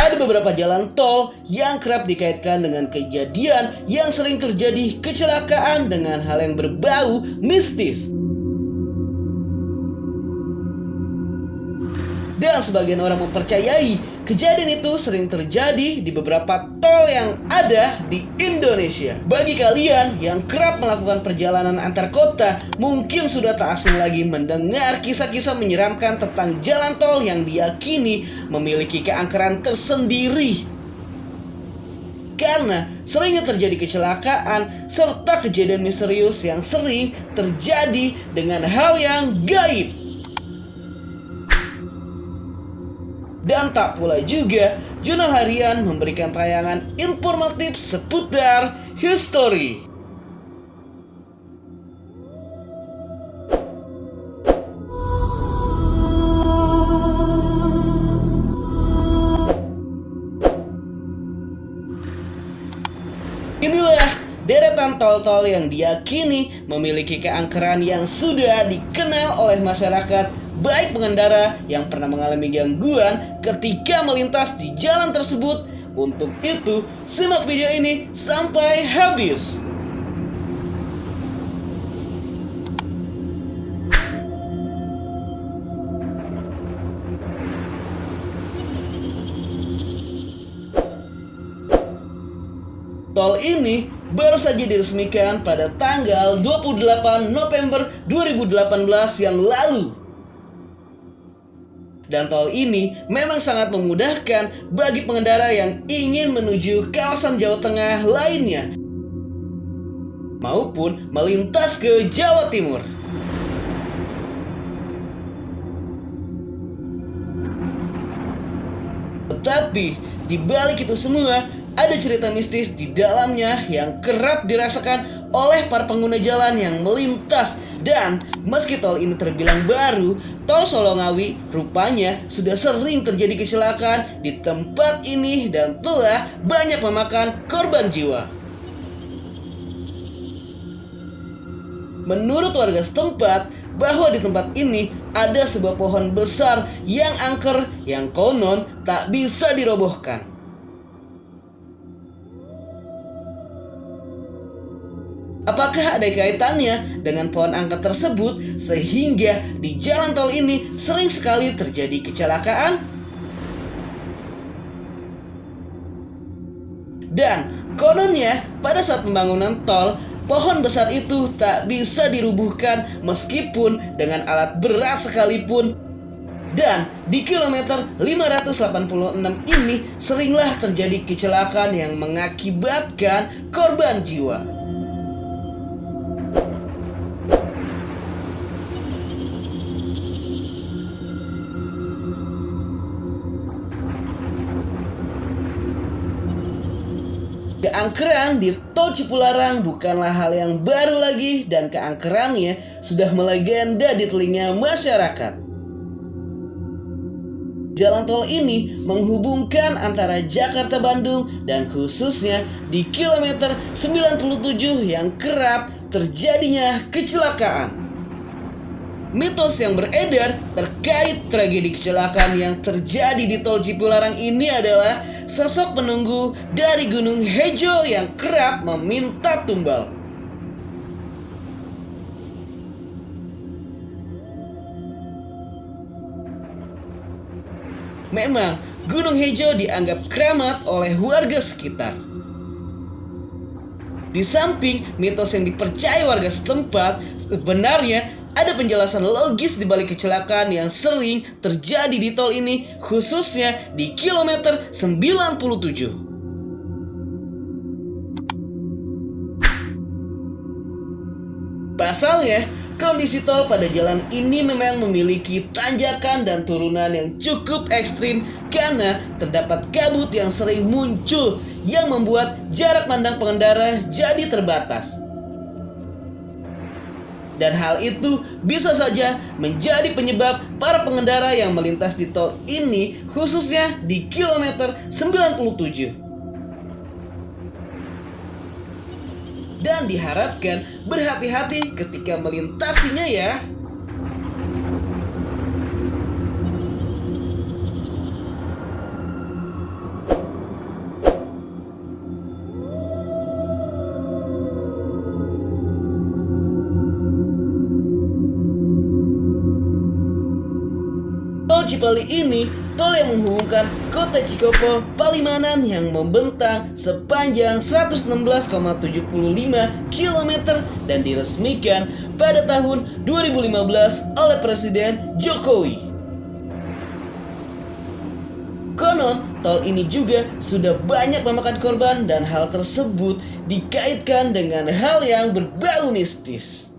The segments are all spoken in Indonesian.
Ada beberapa jalan tol yang kerap dikaitkan dengan kejadian yang sering terjadi kecelakaan dengan hal yang berbau mistis. Dan sebagian orang mempercayai kejadian itu sering terjadi di beberapa tol yang ada di Indonesia. Bagi kalian yang kerap melakukan perjalanan antar kota, mungkin sudah tak asing lagi mendengar kisah-kisah menyeramkan tentang jalan tol yang diyakini memiliki keangkeran tersendiri. Karena seringnya terjadi kecelakaan serta kejadian misterius yang sering terjadi dengan hal yang gaib. Dan tak pula juga, jurnal harian memberikan tayangan informatif seputar history. Inilah deretan tol-tol yang diyakini memiliki keangkeran yang sudah dikenal oleh masyarakat, baik pengendara yang pernah mengalami gangguan ketika melintas di jalan tersebut. Untuk itu, simak video ini sampai habis. Tol ini baru saja diresmikan pada tanggal 28 November 2018 yang lalu. Dan tol ini memang sangat memudahkan bagi pengendara yang ingin menuju kawasan Jawa Tengah lainnya maupun melintas ke Jawa Timur. Tetapi di balik itu semua, ada cerita mistis di dalamnya yang kerap dirasakan oleh para pengguna jalan yang melintas. Dan meski tol ini terbilang baru, tol Solo-Ngawi rupanya sudah sering terjadi kecelakaan di tempat ini dan telah banyak memakan korban jiwa. Menurut warga setempat, bahwa di tempat ini ada sebuah pohon besar yang angker yang konon tak bisa dirobohkan. Apakah ada kaitannya dengan pohon angker tersebut sehingga di jalan tol ini sering sekali terjadi kecelakaan? Dan kononnya pada saat pembangunan tol, pohon besar itu tak bisa dirubuhkan meskipun dengan alat berat sekalipun. Dan di kilometer 586 ini seringlah terjadi kecelakaan yang mengakibatkan korban jiwa. Keangkeran di Tol Cipularang bukanlah hal yang baru lagi dan keangkerannya sudah melegenda di telinga masyarakat. Jalan tol ini menghubungkan antara Jakarta-Bandung dan khususnya di kilometer 97 yang kerap terjadinya kecelakaan. Mitos yang beredar terkait tragedi kecelakaan yang terjadi di Tol Cipularang ini adalah sosok penunggu dari Gunung Hejo yang kerap meminta tumbal. Memang Gunung Hejo dianggap keramat oleh warga sekitar. Di samping mitos yang dipercaya warga setempat, sebenarnya ada penjelasan logis di balik kecelakaan yang sering terjadi di tol ini, khususnya di kilometer 97. Pasalnya, kondisi tol pada jalan ini memang memiliki tanjakan dan turunan yang cukup ekstrim karena terdapat kabut yang sering muncul yang membuat jarak pandang pengendara jadi terbatas. Dan hal itu bisa saja menjadi penyebab para pengendara yang melintas di tol ini khususnya di kilometer 97. Dan diharapkan berhati-hati ketika melintasinya ya. Tol Cipali ini tol yang menghubungkan kota Cikopo, Palimanan yang membentang sepanjang 116,75 km dan diresmikan pada tahun 2015 oleh Presiden Jokowi. Konon, tol ini juga sudah banyak memakan korban dan hal tersebut dikaitkan dengan hal yang berbau mistis.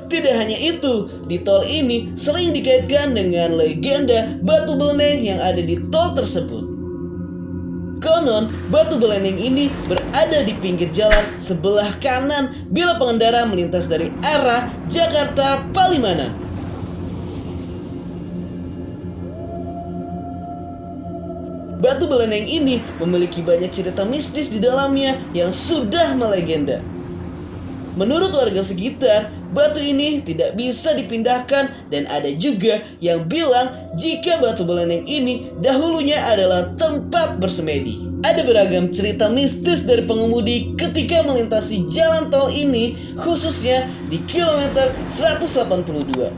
Tidak hanya itu, di tol ini sering dikaitkan dengan legenda batu beleneng yang ada di tol tersebut. Konon, batu beleneng ini berada di pinggir jalan sebelah kanan bila pengendara melintas dari arah Jakarta Palimanan. Batu beleneng ini memiliki banyak cerita mistis di dalamnya yang sudah melegenda. Menurut warga sekitar, batu ini tidak bisa dipindahkan dan ada juga yang bilang jika batu beleneng ini dahulunya adalah tempat bersemedi. Ada beragam cerita mistis dari pengemudi ketika melintasi jalan tol ini, khususnya di kilometer 182.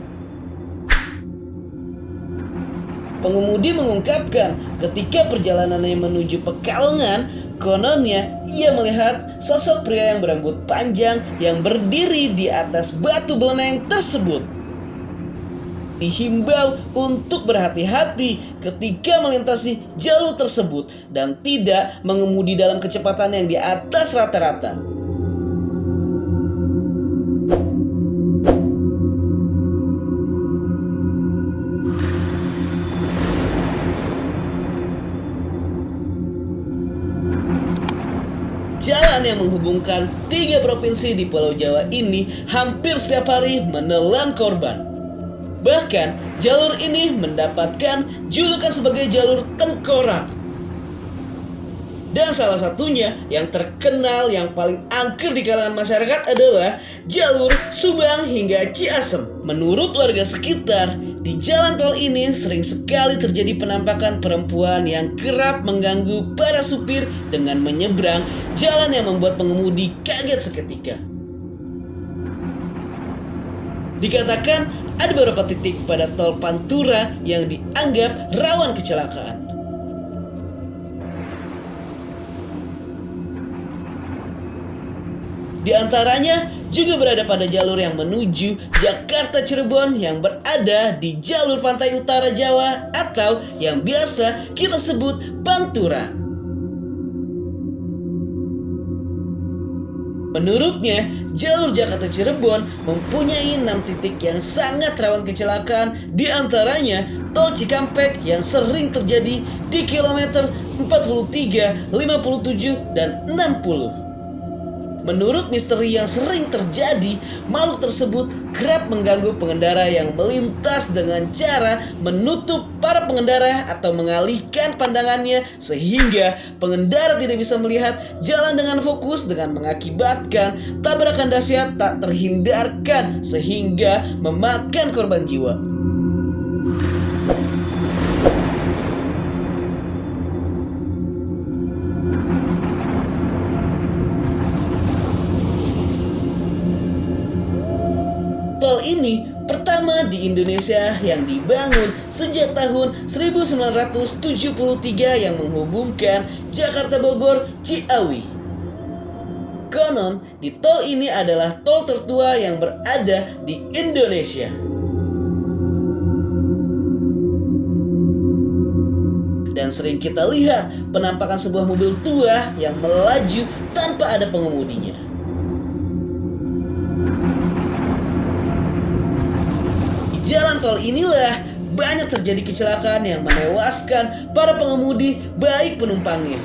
Pengemudi mengungkapkan ketika perjalanannya menuju Pekalongan, kononnya ia melihat sosok pria yang berambut panjang yang berdiri di atas batu beleneng tersebut. Dihimbau untuk berhati-hati ketika melintasi jalur tersebut dan tidak mengemudi dalam kecepatan yang di atas rata-rata. Jalan yang menghubungkan 3 provinsi di Pulau Jawa ini hampir setiap hari menelan korban. Bahkan, jalur ini mendapatkan julukan sebagai jalur tengkorak. Dan salah satunya yang terkenal yang paling angker di kalangan masyarakat adalah jalur Subang hingga Ciasem. Menurut warga sekitar, di jalan tol ini sering sekali terjadi penampakan perempuan yang kerap mengganggu para supir dengan menyeberang jalan yang membuat pengemudi kaget seketika. Dikatakan ada beberapa titik pada tol Pantura yang dianggap rawan kecelakaan. Di antaranya juga berada pada jalur yang menuju Jakarta Cirebon yang berada di jalur pantai utara Jawa atau yang biasa kita sebut Pantura. Menurutnya, jalur Jakarta Cirebon mempunyai 6 titik yang sangat rawan kecelakaan, di antaranya tol Cikampek yang sering terjadi di kilometer 43, 57, dan 60. Menurut misteri yang sering terjadi, makhluk tersebut kerap mengganggu pengendara yang melintas dengan cara menutup para pengendara atau mengalihkan pandangannya sehingga pengendara tidak bisa melihat jalan dengan fokus dengan mengakibatkan tabrakan dahsyat tak terhindarkan sehingga memakan korban jiwa. Tol ini pertama di Indonesia yang dibangun sejak tahun 1973 yang menghubungkan Jakarta Bogor Ciawi. Konon, di tol ini adalah tol tertua yang berada di Indonesia. Dan sering kita lihat penampakan sebuah mobil tua yang melaju tanpa ada pengemudinya. Jalan tol inilah banyak terjadi kecelakaan yang menewaskan para pengemudi baik penumpangnya.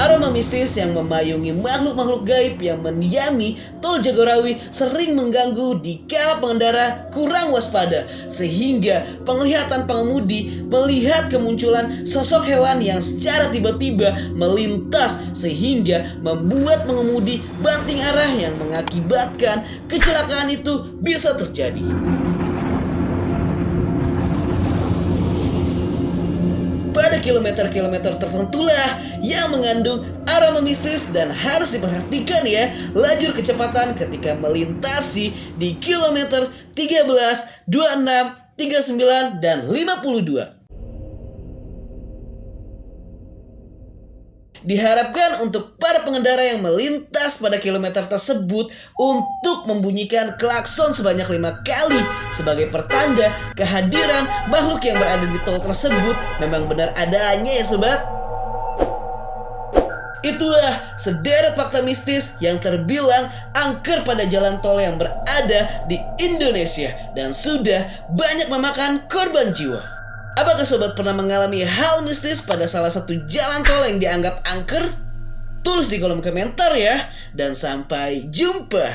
Aroma mistis yang memayungi makhluk-makhluk gaib yang mendiami tol Jagorawi sering mengganggu dikala pengendara kurang waspada, sehingga penglihatan pengemudi melihat kemunculan sosok hewan yang secara tiba-tiba melintas sehingga membuat pengemudi banting arah yang mengakibatkan kecelakaan itu bisa terjadi. Pada kilometer-kilometer tertentulah yang mengandung aroma mistis dan harus diperhatikan ya lajur kecepatan ketika melintasi di kilometer 13, 26, 39, dan 52. Diharapkan untuk para pengendara yang melintas pada kilometer tersebut untuk membunyikan klakson sebanyak 5 kali sebagai pertanda kehadiran makhluk yang berada di tol tersebut memang benar adanya ya sobat. Itulah sederet fakta mistis yang terbilang angker pada jalan tol yang berada di Indonesia dan sudah banyak memakan korban jiwa. Apakah sobat pernah mengalami hal mistis pada salah satu jalan tol yang dianggap angker? Tulis di kolom komentar ya, dan sampai jumpa.